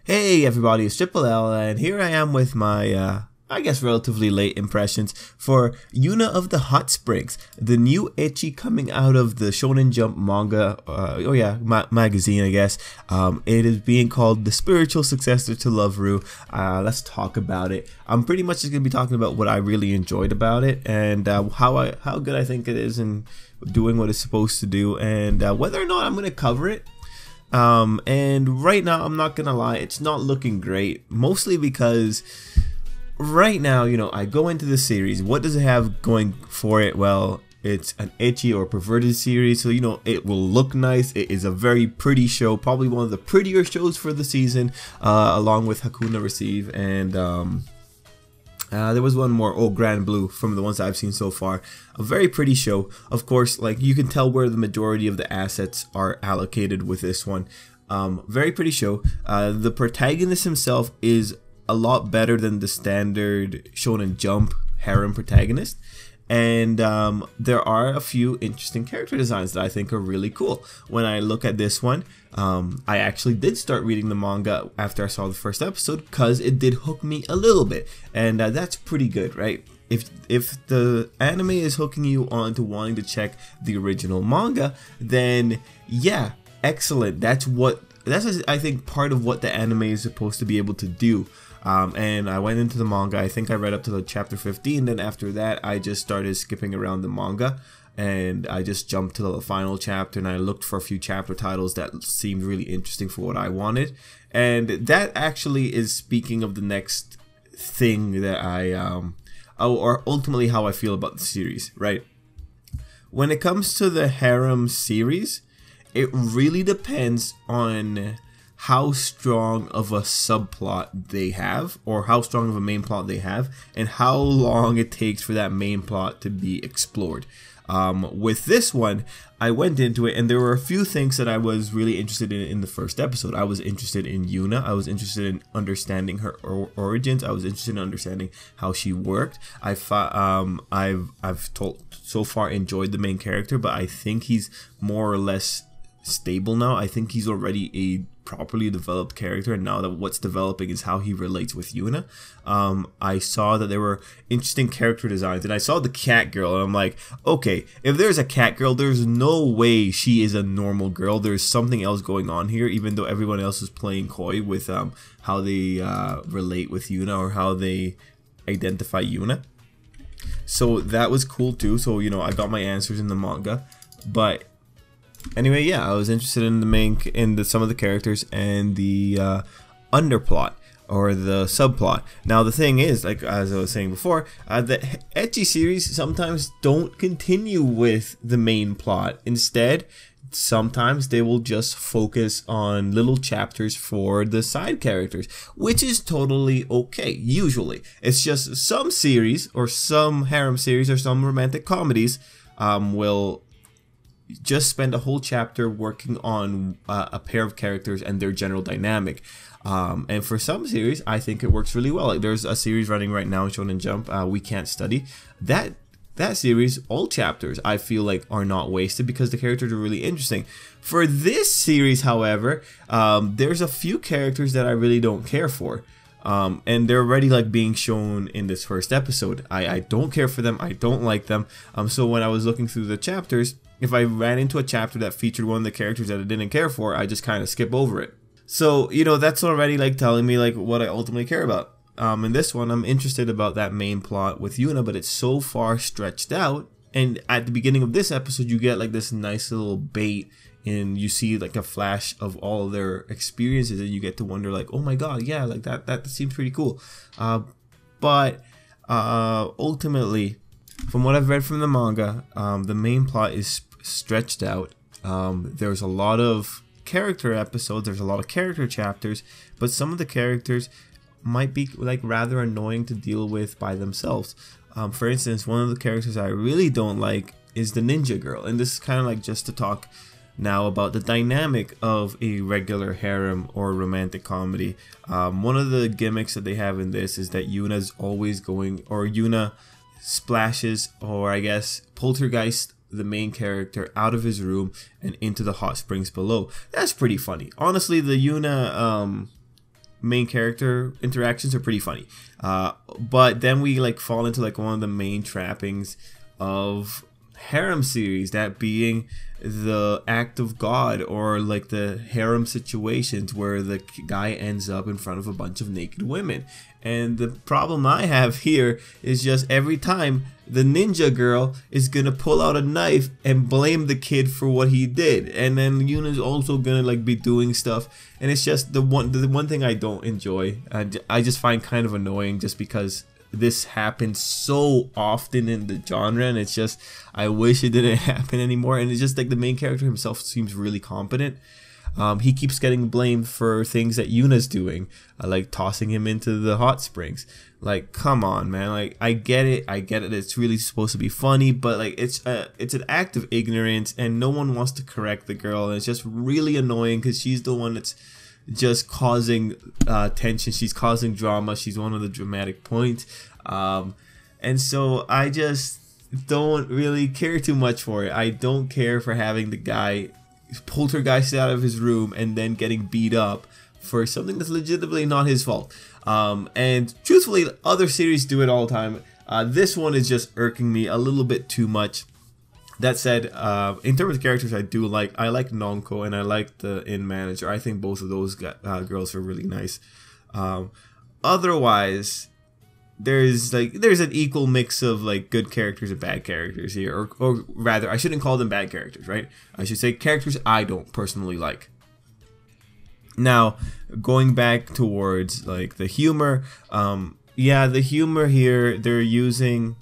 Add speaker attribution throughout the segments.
Speaker 1: Hey everybody, it's Tripl-L, and here I am with my, I guess relatively late impressions for Yuuna of the Hotsprings, the new ecchi coming out of the Shonen Jump manga, magazine I guess. It is being called the spiritual successor to Love Ru. Let's talk about it. I'm pretty much just going to be talking about what I really enjoyed about it, and how good I think it is in doing what it's supposed to do, and whether or not I'm going to cover it. And right now, I'm not gonna lie, it's not looking great, mostly because right now, I go into the series. What does it have going for it? Well, it's an ecchi or perverted series, so it will look nice. It is a very pretty show, probably one of the prettier shows for the season, along with Hakuna Receive, and there was one more, Grand Blue, from the ones I've seen so far. A very pretty show. Of course, like, you can tell where the majority of the assets are allocated with this one. Very pretty show. The protagonist himself is a lot better than the standard Shonen Jump harem protagonist. And there are a few interesting character designs that I think are really cool. When I look at this one, I actually did start reading the manga after I saw the first episode because it did hook me a little bit, and that's pretty good, right? If the anime is hooking you on to wanting to check the original manga, then yeah, excellent. That's I think part of what the anime is supposed to be able to do. And I went into the manga. I think I read up to the chapter 15. Then after that, I just started skipping around the manga, and I just jumped to the final chapter, and I looked for a few chapter titles that seemed really interesting for what I wanted. And that actually is speaking of the next thing that or ultimately how I feel about the series, right? When it comes to the harem series, it really depends on how strong of a subplot they have, or how strong of a main plot they have, and how long it takes for that main plot to be explored. With this one, I went into it, and there were a few things that I was really interested in the first episode. I was interested in Yuuna. I was interested in understanding her origins. I was interested in understanding how she worked. I've so far enjoyed the main character, but I think he's more or less stable now. I think he's already a properly developed character, and now that what's developing is how he relates with Yuuna. I saw that there were interesting character designs, and I saw the cat girl, and I'm like, okay, if there's a cat girl, there's no way she is a normal girl. There's something else going on here, even though everyone else is playing coy with how they relate with Yuuna, or how they identify Yuuna. So that was cool too. So I got my answers in the manga, but anyway, yeah, I was interested in some of the characters and the underplot or the subplot. Now the thing is, like as I was saying before, the ecchi series sometimes don't continue with the main plot. Instead, sometimes they will just focus on little chapters for the side characters, which is totally okay. Usually, it's just some series or some harem series or some romantic comedies will just spend a whole chapter working on a pair of characters and their general dynamic. And for some series, I think it works really well. Like there's a series running right now in Shonen Jump, We Can't Study. That series, all chapters, I feel like are not wasted because the characters are really interesting. For this series, however, there's a few characters that I really don't care for. And they're already like being shown in this first episode. I don't care for them. I don't like them. So when I was looking through the chapters, if I ran into a chapter that featured one of the characters that I didn't care for, I just kind of skip over it. So, that's already like telling me like what I ultimately care about. In this one, I'm interested about that main plot with Yuuna, but it's so far stretched out. And at the beginning of this episode, you get like this nice little bait, and you see like a flash of all of their experiences, and you get to wonder like, oh my god, yeah, like that seems pretty cool. But ultimately, from what I've read from the manga, the main plot is stretched out. There's a lot of character episodes, there's a lot of character chapters, but some of the characters might be like rather annoying to deal with by themselves. For instance, one of the characters I really don't like is the ninja girl, and this is kind of like just to talk now about the dynamic of a regular harem or romantic comedy. One of the gimmicks that they have in this is that Yuuna's always going, or Yuuna splashes, or I guess poltergeist the main character out of his room and into the hot springs below. That's pretty funny. Honestly, the Yuuna main character interactions are pretty funny. But then we like fall into like one of the main trappings of harem series, that being the act of God, or like the harem situations where the guy ends up in front of a bunch of naked women. And the problem I have here is just every time the ninja girl is gonna pull out a knife and blame the kid for what he did, and then Yuna's also gonna like be doing stuff, and it's just the one thing I don't enjoy. I just find kind of annoying, just because this happens so often in the genre, and it's just, I wish it didn't happen anymore. And it's just like the main character himself seems really competent. He keeps getting blamed for things that Yuna's doing, like tossing him into the Hotsprings. Like, come on, man. Like, I get it. It's really supposed to be funny, but like, it's an act of ignorance, and no one wants to correct the girl, and it's just really annoying because she's the one that's just causing tension. She's causing drama. She's one of the dramatic points, and so I just don't really care too much for it. I don't care for having the guy poltergeist out of his room and then getting beat up for something that's legitimately not his fault. And truthfully, other series do it all the time. This one is just irking me a little bit too much. That said, in terms of characters, I like Nonko, and I like the inn manager. I think both of those girls are really nice. Otherwise, there's an equal mix of like good characters and bad characters here, or rather, I shouldn't call them bad characters, right? I should say characters I don't personally like. Now, going back towards like the humor, yeah, the humor here, they're using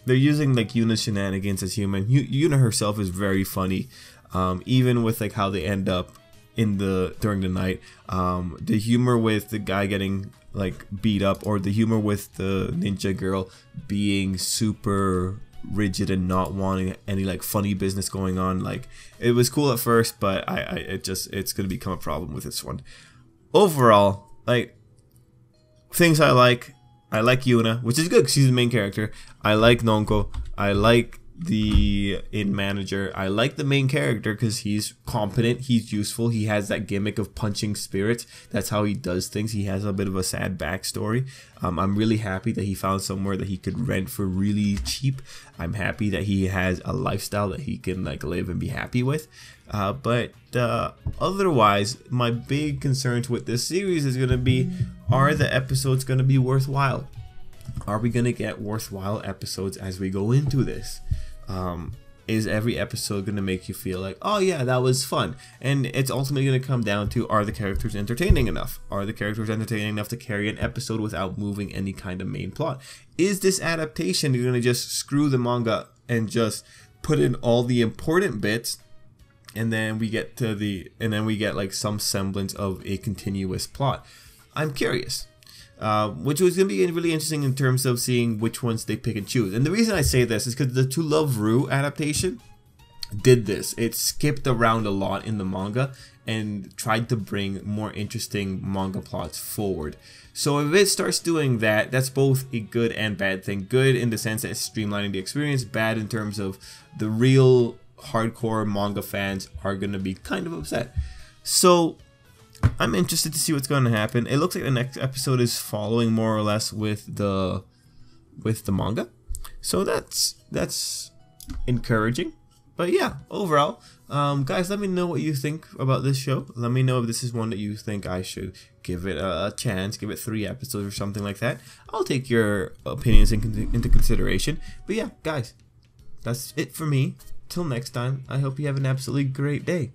Speaker 1: like Yuna's shenanigans as human. Yuuna herself is very funny, even with like how they end up during the night. The humor with the guy getting like beat up, or the humor with the ninja girl being super rigid and not wanting any like funny business going on. Like, it was cool at first, but it's gonna become a problem with this one. Overall, like, things I like Yuuna, which is good because she's the main character. I like Nonko. I like the inn manager. I like the main character because he's competent, he's useful, he has that gimmick of punching spirits. That's how he does things. He has a bit of a sad backstory. I'm really happy that he found somewhere that he could rent for really cheap. I'm happy that he has a lifestyle that he can like live and be happy with. But otherwise, my big concerns with this series is going to be, are the episodes going to be worthwhile? Are we going to get worthwhile episodes as we go into this? Is every episode going to make you feel like, oh yeah, that was fun? And it's ultimately going to come down to, are the characters entertaining enough? Are the characters entertaining enough to carry an episode without moving any kind of main plot? Is this adaptation going to just screw the manga and just put in all the important bits, and then we get like some semblance of a continuous plot? I'm curious. Which was going to be really interesting in terms of seeing which ones they pick and choose. And the reason I say this is because the To Love Ru adaptation did this. It skipped around a lot in the manga and tried to bring more interesting manga plots forward. So if it starts doing that, that's both a good and bad thing. Good in the sense that it's streamlining the experience. Bad in terms of the real hardcore manga fans are going to be kind of upset. So I'm interested to see what's going to happen. It looks like the next episode is following more or less with the manga, so that's encouraging. But yeah, overall, guys, let me know what you think about this show. Let me know if this is one that you think I should give it a chance, give it 3 episodes or something like that. I'll take your opinions into consideration. But yeah, guys, that's it for me. Till next time, I hope you have an absolutely great day.